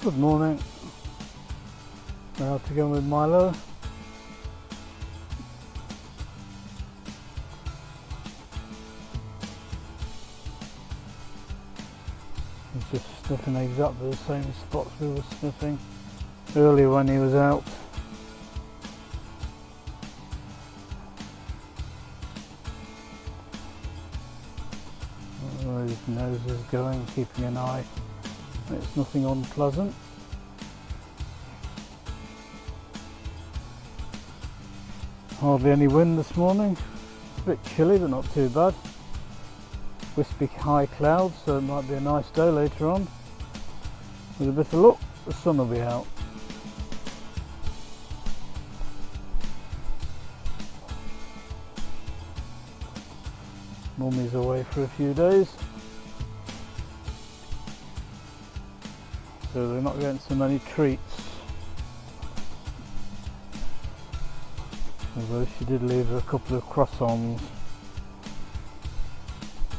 Good morning. We're out to go with Milo. He's just sniffing exactly the same spots we were sniffing earlier when he was out. Where his nose is going, keeping an eye. It's nothing unpleasant. Hardly any wind this morning. It's a bit chilly but not too bad. Wispy high clouds, so it might be a nice day later on. With a bit of luck, the sun will be out. Mummy's away for a few days, so they're not getting so many treats. Although she did leave her a couple of croissants,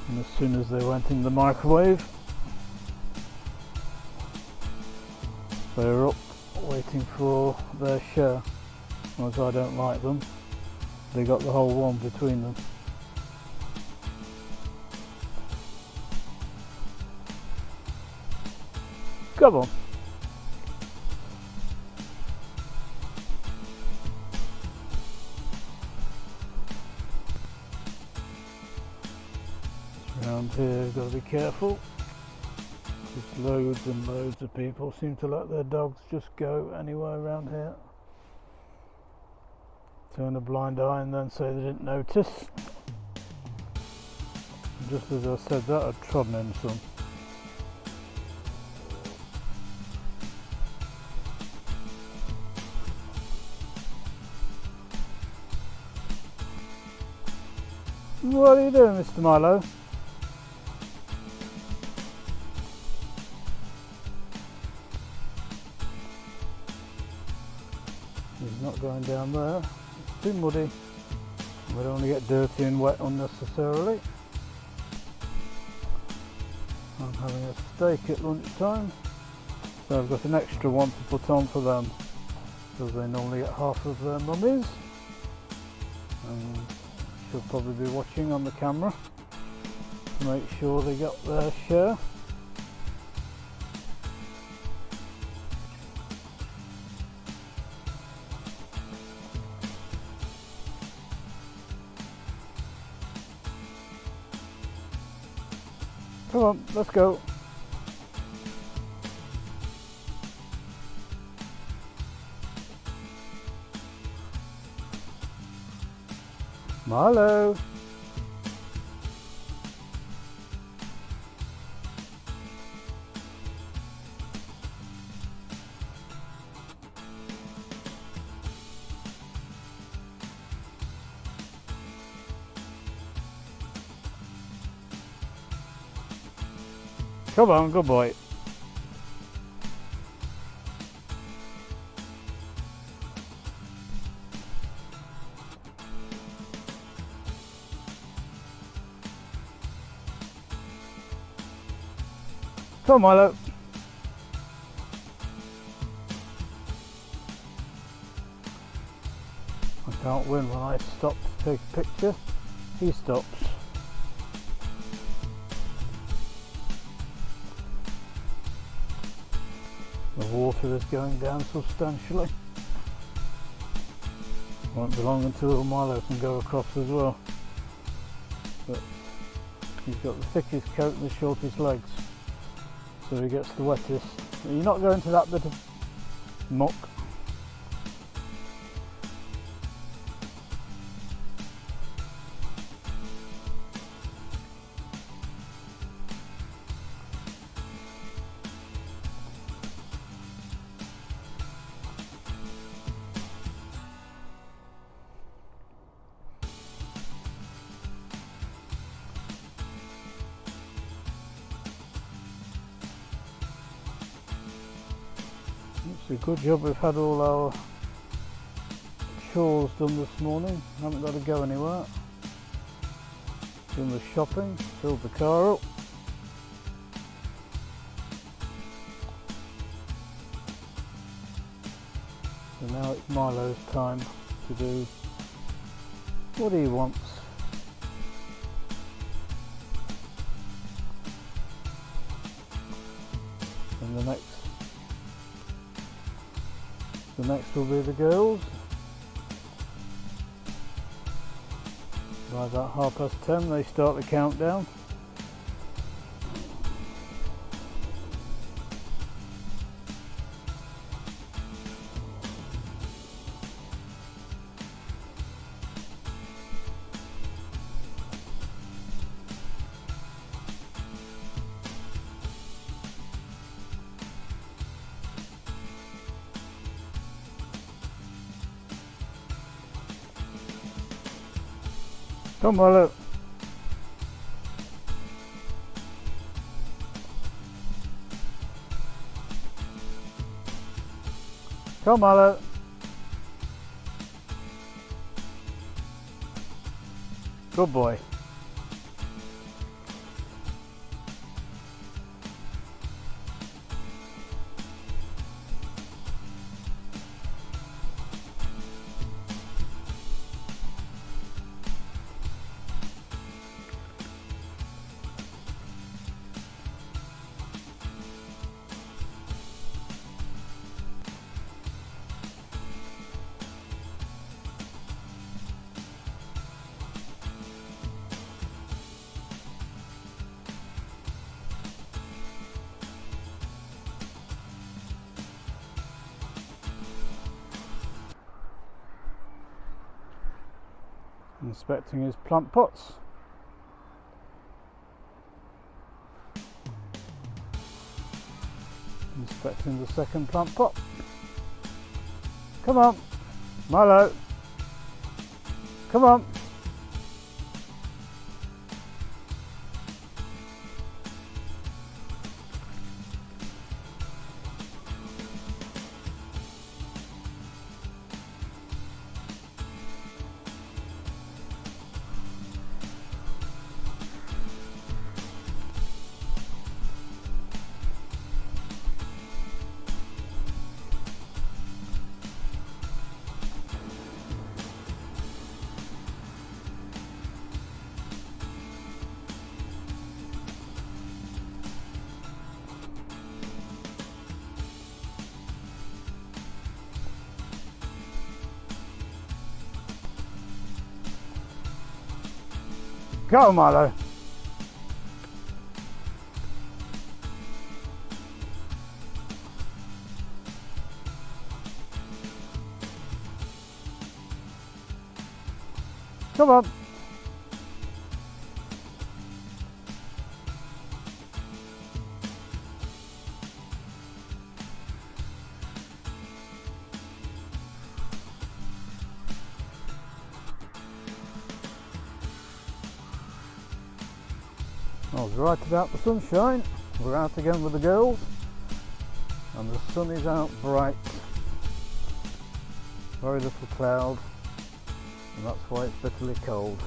and as soon as they went in the microwave, they were up waiting for their share. As I don't like them, they got the whole one between them. Come on. Around here you've got to be careful, because loads and loads of people seem to let their dogs just go anywhere around here. Turn a blind eye and then say they didn't notice. And just as I said that, I'd trodden in some. What are you doing, Mr. Milo? He's not going down there. It's too muddy. We don't want to get dirty and wet unnecessarily. I'm having a steak at lunchtime, so I've got an extra one to put on for them, because they normally get half of their mummies. And she'll probably be watching on the camera to make sure they got their share. Come on, let's go. Milo. Come on, good boy. Come on, Milo. I can't win when I stop to take a picture. He stops. The water is going down substantially. Won't be long until Milo can go across as well. But he's got the thickest coat and the shortest legs, so he gets the wettest. You're not going to that bit of muck. It's a good job we've had all our chores done this morning. Haven't got to go anywhere. Done the shopping, filled the car up. So now it's Milo's time to do what he wants. And the next will be the girls. By about 10:30 they start the countdown. Come Milo. Come Milo. Good boy. Inspecting his plant pots. Inspecting the second plant pot. Come on, Milo. Come on. Go Milo. Come on. I was right about the sunshine. We're out again with the girls and the sun is out bright, very little cloud, and that's why it's bitterly cold.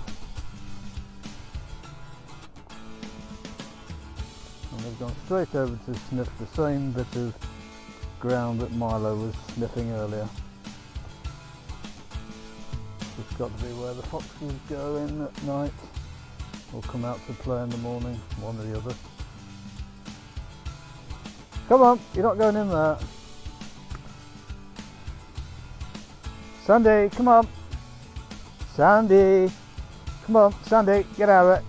And they've gone straight over to sniff the same bit of ground that Milo was sniffing earlier. It's got to be where the foxes go in at night or come out to play in the morning, one or the other. Come on, you're not going in there. Sandy, come on. Sandy, come on, Sandy, get out of it.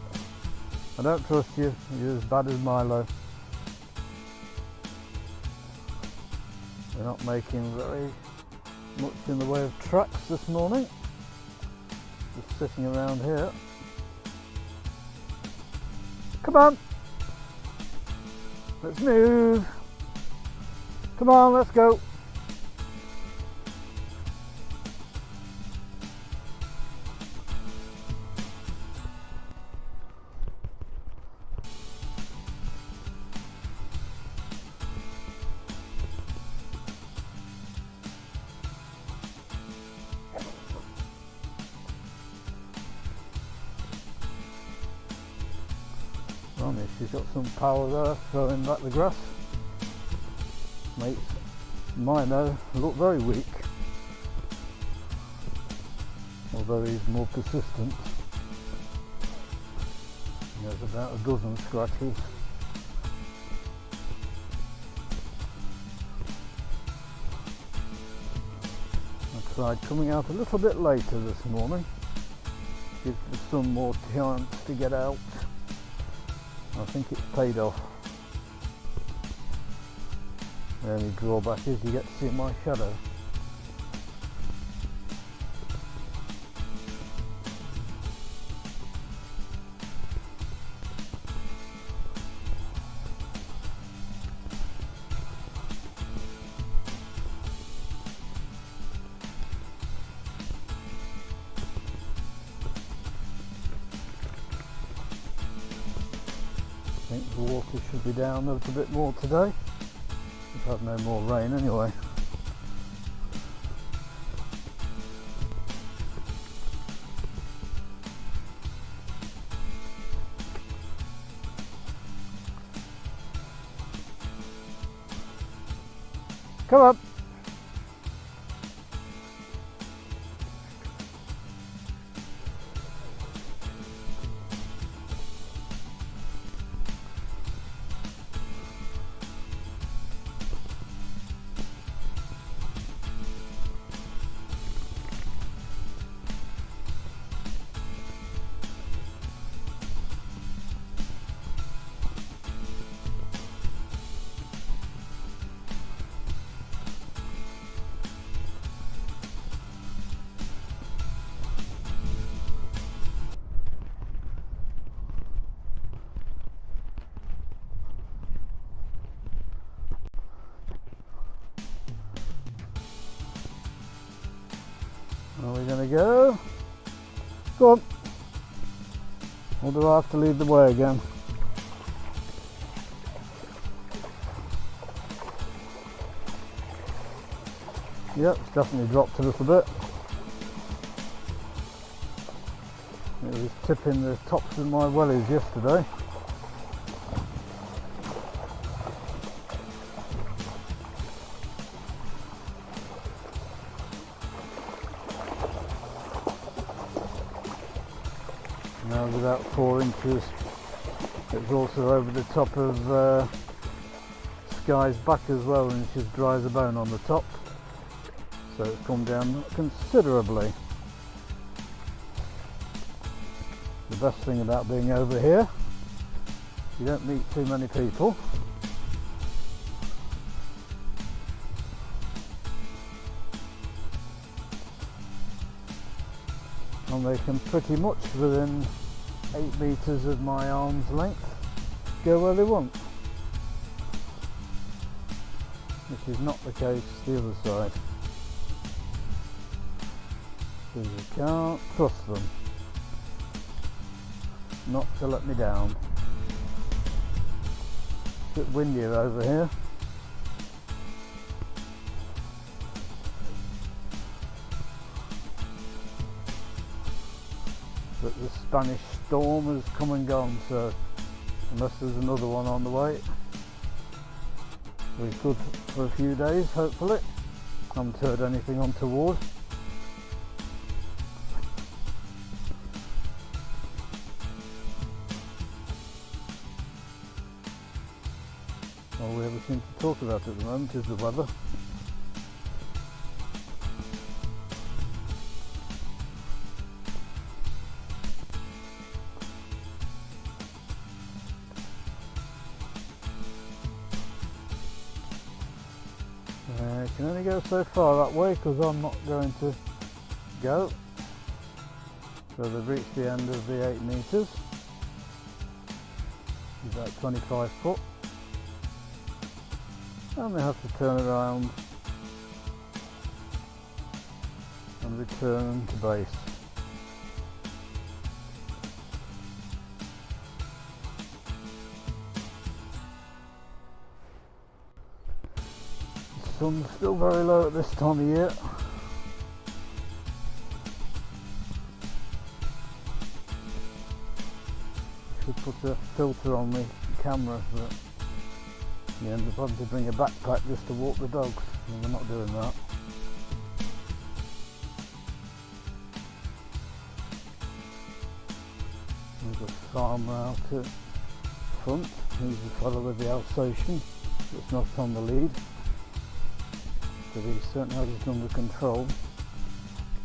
I don't trust you, you're as bad as Milo. We're not making very much in the way of tracks this morning. Just sitting around here. Come on, let's move. Come on, let's go. She's got some power there, throwing back the grass. Makes Milo look very weak. although he's more persistent. He has about a dozen scratches. I tried coming out a little bit later this morning, give the sun more chance to get out. I think it's paid off. The only drawback is you get to see my shadow. I think the water should be down a little bit more today. We've had no more rain anyway. Come up! Are we going to go? Go on. Or do I have to lead the way again? Yep, it's definitely dropped a little bit. It was tipping the tops of my wellies yesterday. Now it's about 4 inches. It's also over the top of Sky's back as well, and she's dry as a bone on the top. So it's come down considerably. The best thing about being over here, you don't meet too many people. And they can pretty much within 8 meters of my arm's length go where they want, which is not the case the other side. Because you can't trust them not to let me down. It's a bit windier over here. But the Spanish storm has come and gone, so unless there's another one on the way, we're good for a few days, hopefully. I haven't heard anything untoward. All we ever seem to talk about at the moment is the weather. I can only go so far that way because I'm not going to go. So they've reached the end of the 8 meters. It's about 25 foot. And they have to turn around and return to base. The sun's still very low at this time of year. Should put a filter on the camera, but you end up having to bring a backpack just to walk the dogs, and we're not doing that. farmer out at front. He's the fellow with the Alsatian that's not on the lead, but he certainly has it under control.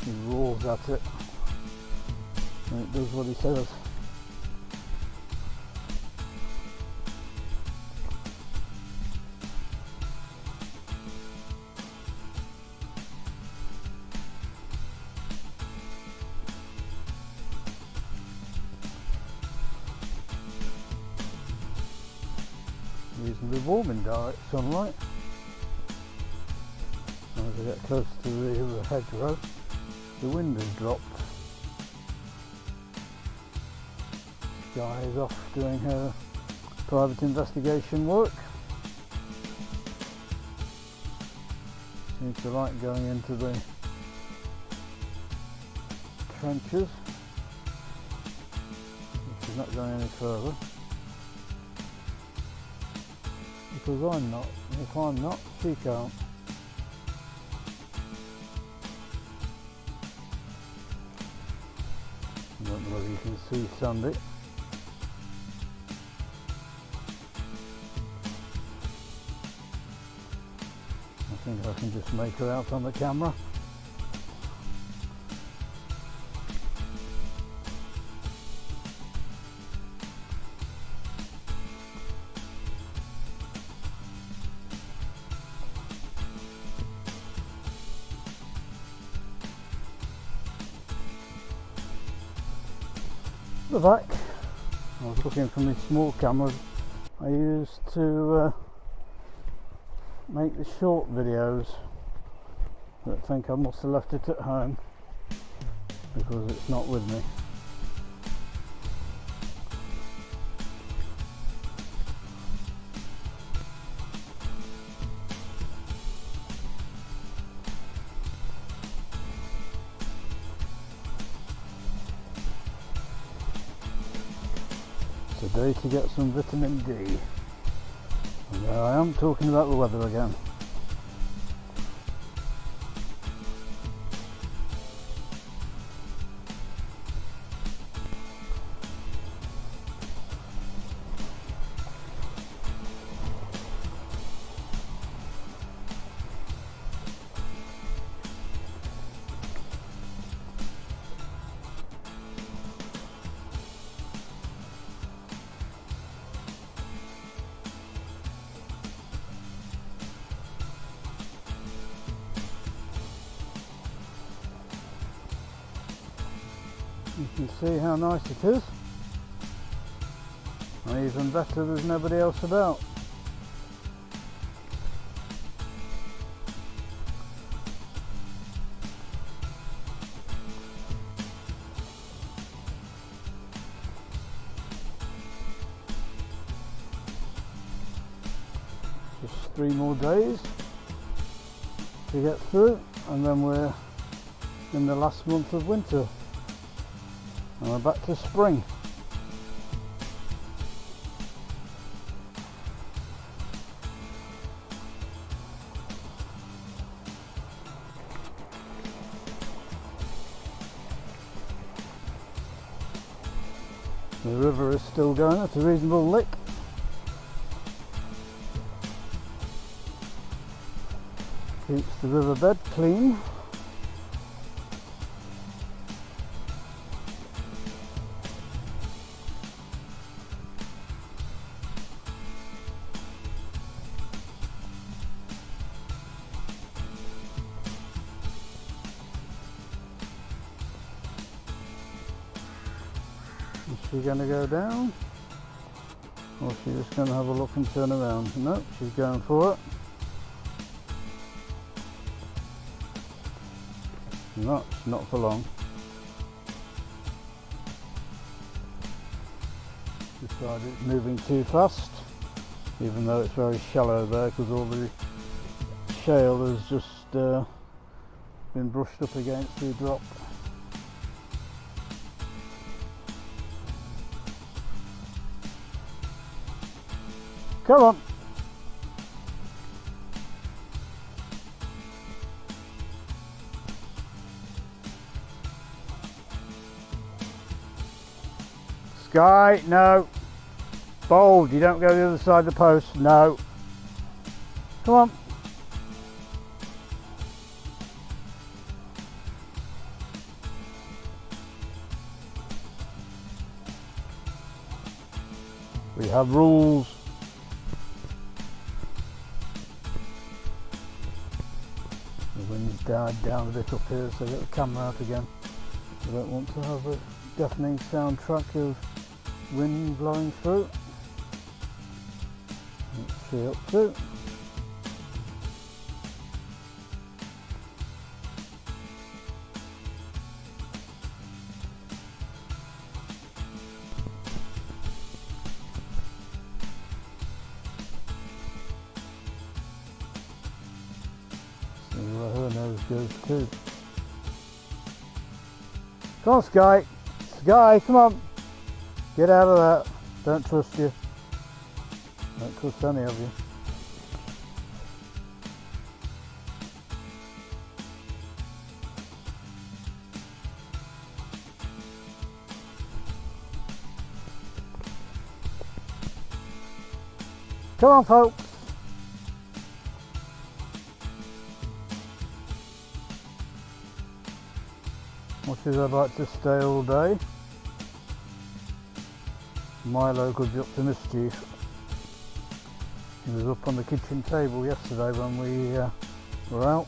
He roars at it and it does what he says. Reasonably warm in direct sunlight. As I get close to the hedgerow, the wind has dropped. Sky is off doing her private investigation work. Seems to like going into the trenches. She's not going any further. Because I'm not. If I'm not, she can't. I don't know whether you can see Sandy. I think I can just make her out on the camera. The back, I was looking for my small camera I used to make the short videos, but I think I must have left it at home because it's not with me. It's a day to get some vitamin D. And there I am talking about the weather again. You can see how nice it is, and even better there's nobody else about. Just 3 more days to get through, and then we're in the last month of winter. And we're back to spring. The river is still going at a reasonable lick. Keeps the riverbed clean. Is she going to go down, or is she just going to have a look and turn around? No, she's going for it. No, it's not for long. Decided it's moving too fast, even though it's very shallow there because all the shale has just been brushed up against the drop. Come on! Sky, no. Bold, you don't go to the other side of the post, no. Come on. We have rules. The wind's died down a bit up here, so I get the camera out again. I don't want to have a deafening soundtrack of wind blowing through. What's she up to? See where her nose goes too. Come on, Sky. Sky, come on. Get out of that. Don't trust you. Don't trust any of you. Come on, folks. Much as I'd like to stay all day, Milo could be up to mischief. He was up on the kitchen table yesterday when we were out.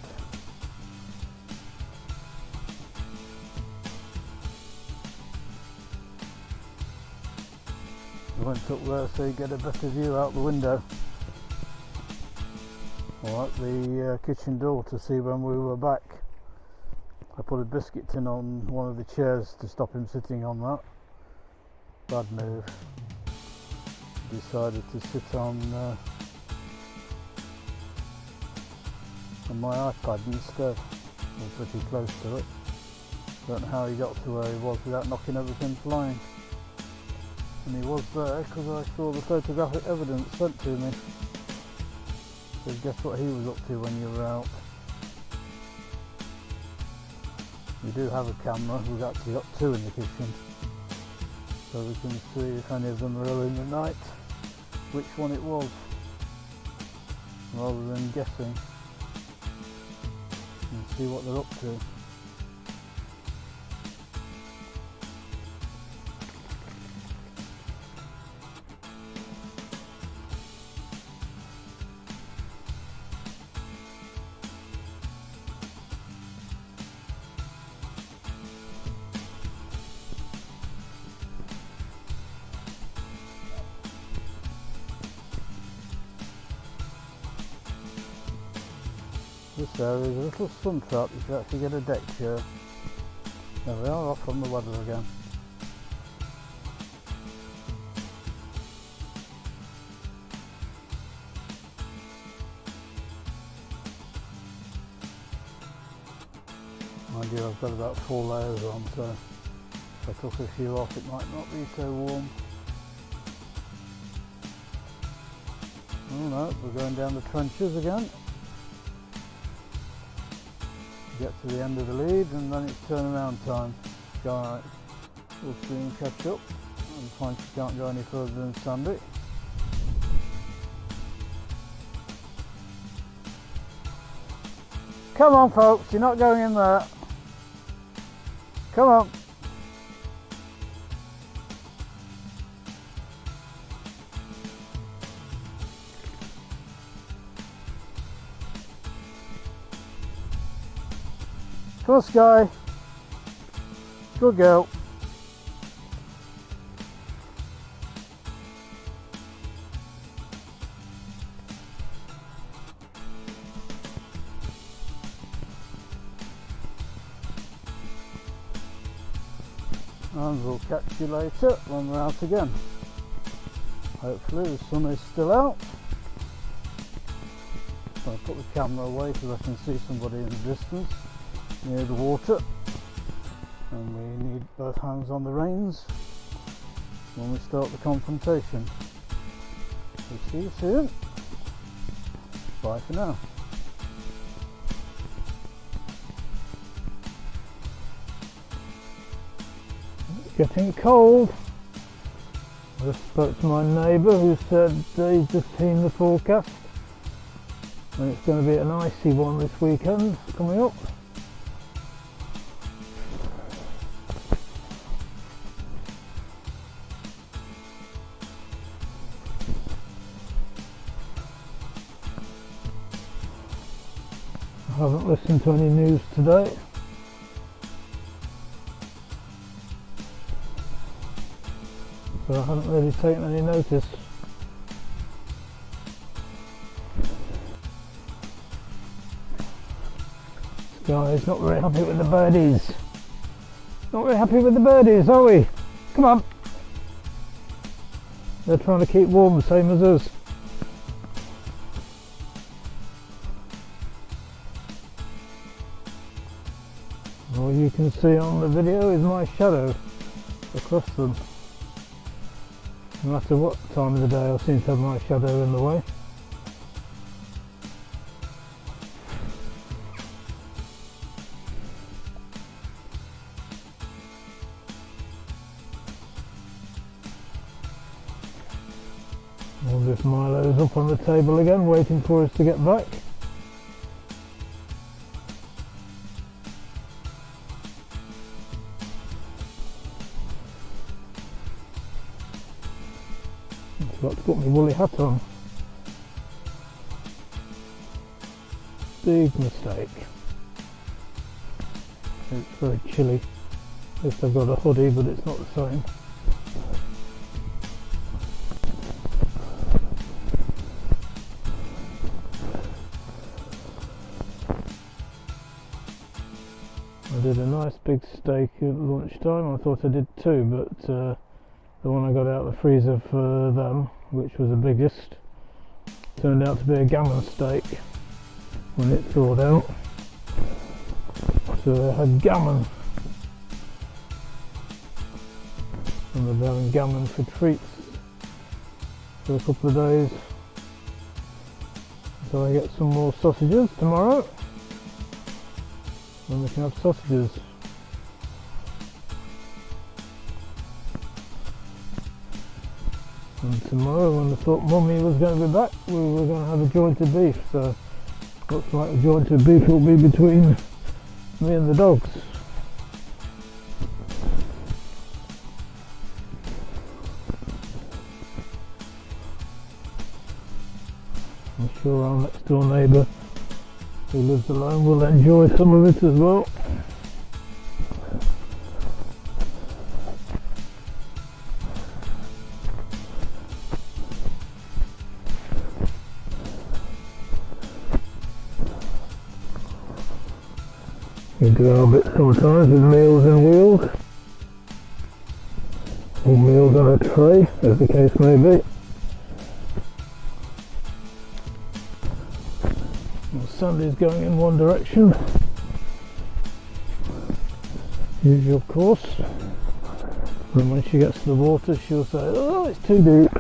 We went up there so you get a better view out the window, or out the kitchen door, to see when we were back. I put a biscuit tin on one of the chairs to stop him sitting on that. Bad move. Decided to sit on my iPad instead. I'm pretty close to it. Don't know how he got to where he was without knocking everything flying. And he was there because I saw the photographic evidence sent to me. So guess what he was up to when you were out. We do have a camera. We've actually got two in the kitchen, so we can see if any of them are early in the night which one it was, rather than guessing, and see what they're up to. This area is a little sun trap. You can actually get a deck chair. There we are, off on the weather again. Mind you, I've got about 4 layers on, so if I took a few off it might not be so warm. Oh no, we're going down the trenches again. Get to the end of the lead and then it's turnaround time. Sky will soon catch up and find she can't go any further than Sandy. Come on folks, you're not going in there. Come on. Come on, Sky. Good girl. And we'll catch you later when we're out again. Hopefully the sun is still out. I'll put the camera away so I can see somebody in the distance near the water, and we need both hands on the reins when we start the confrontation. We'll see you soon. Bye for now. It's getting cold. I just spoke to my neighbour who said he's just seen the forecast and it's going to be an icy one this weekend coming up. I haven't listened to any news today. So I haven't really taken any notice. This guy is not very happy with the birdies. Not very happy with the birdies, are we? Come on. They're trying to keep warm, same as us. All you can see on the video is my shadow across them. No matter what time of the day I seem to have my shadow in the way. All this Milo's up on the table again, waiting for us to get back. I forgot to put my woolly hat on. Big mistake. It's very chilly. At least I've got a hoodie, but it's not the same. I did a nice big steak at lunchtime. I thought I did two, but the one I got out of the freezer for them, which was the biggest, turned out to be a gammon steak when it thawed out. So they had gammon, and they've been having gammon for treats for a couple of days. So I get some more sausages tomorrow, and we can have sausages. And tomorrow, when I thought Mummy was going to be back, we were going to have a joint of beef, so looks like a joint of beef will be between me and the dogs. I'm sure our next door neighbour who lives alone will enjoy some of it as well. You go a bit sometimes with meals and wheels, or meals on a tray, as the case may be. Well, Sandy's going in one direction, usual course, and when she gets to the water she'll say, "Oh, it's too deep,"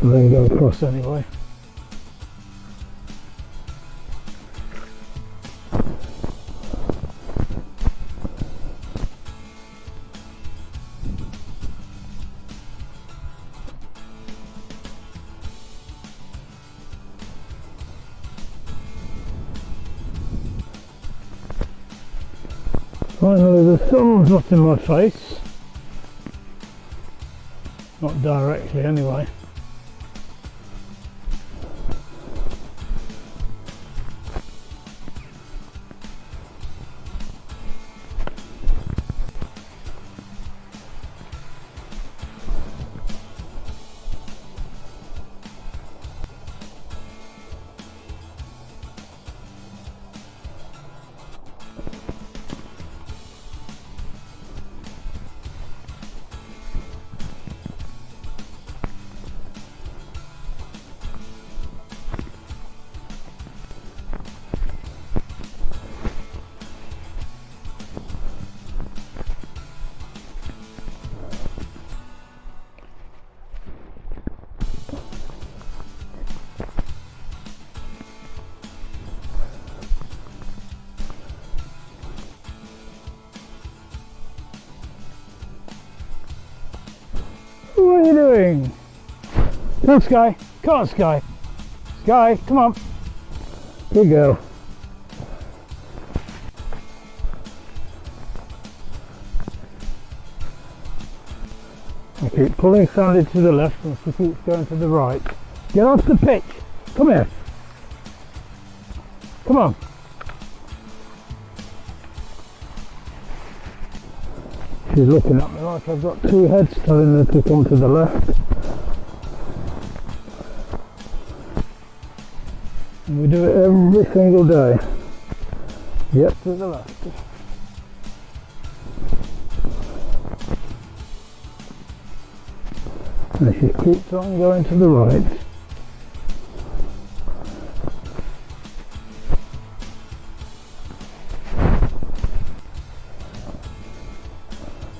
and then go across anyway. Finally, the sun's not in my face, not directly anyway. doing? Come on, Sky. Come on, Sky. Sky, come on. Good girl. I keep pulling Sandy to the left and she keeps going to the right. Get onto the pitch. Come here. Come on. She's looking at me like I've got two heads telling her to come to the left. And we do it every single day. Yep, to the left. And she keeps on going to the right.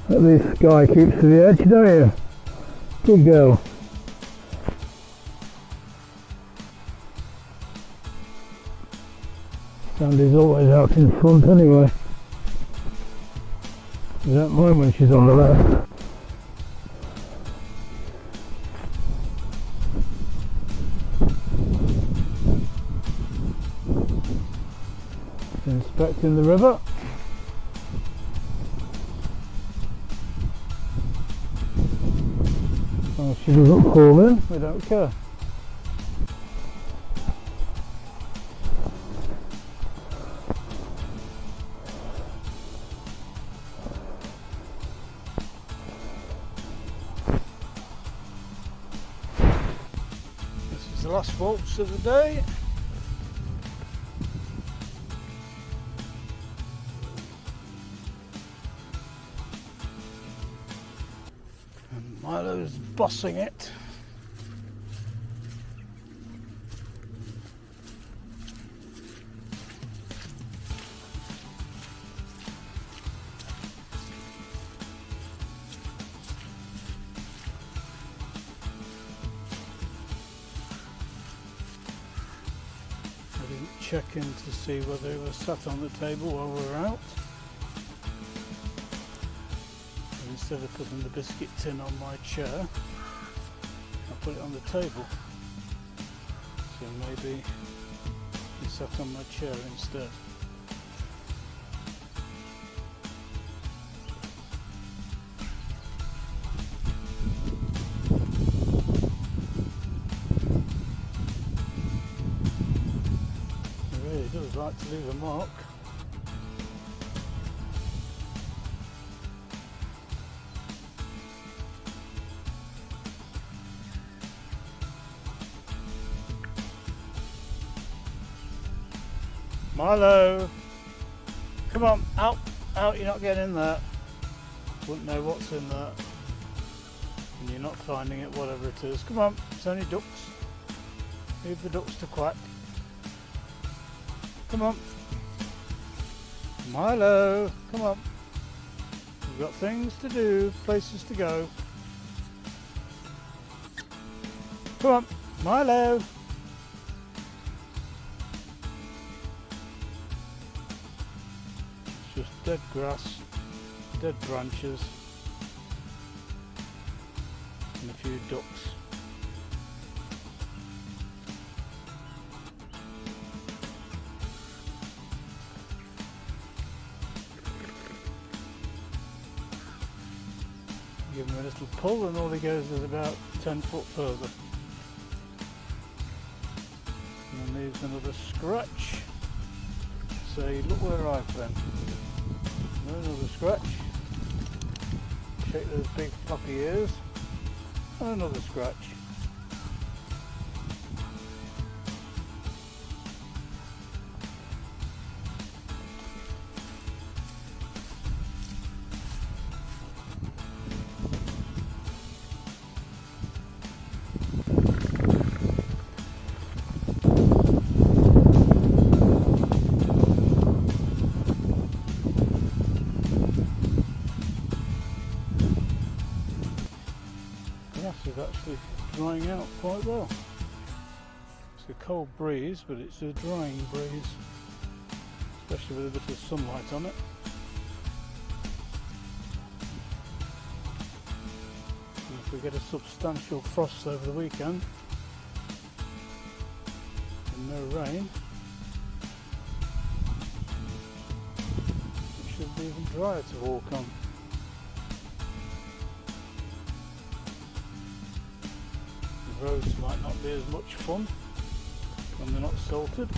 At least Sky keeps to the edge, don't you? Good girl. Sandy's always out in front anyway. I don't mind when she's on the left. Inspecting the river. As long as she doesn't fall in, we don't care. This is the last waltz of the day. Milo's bossing it. I didn't check in to see whether it was sat on the table while we were out. Instead of putting the biscuit tin on my chair, I put it on the table. So maybe he sat on my chair instead. He really does like to leave a mark. Milo, come on, out, you're not getting in there. Wouldn't know what's in there. And you're not finding it, whatever it is. Come on, it's only ducks. Leave the ducks to quack. Come on. Milo, come on. We've got things to do, places to go. Come on, Milo. Just dead grass, dead branches, and a few ducks. Give him a little pull and all he goes is about 10 foot further. And then leaves another scratch. Say, look where I've been. Another scratch. Shake those big floppy ears. And another scratch. Is actually drying out quite well. It's a cold breeze, but it's a drying breeze, especially with a bit of sunlight on it. if we get a substantial frost over the weekend and no rain, it should be even drier to walk on. The roads might not be as much fun when they're not salted.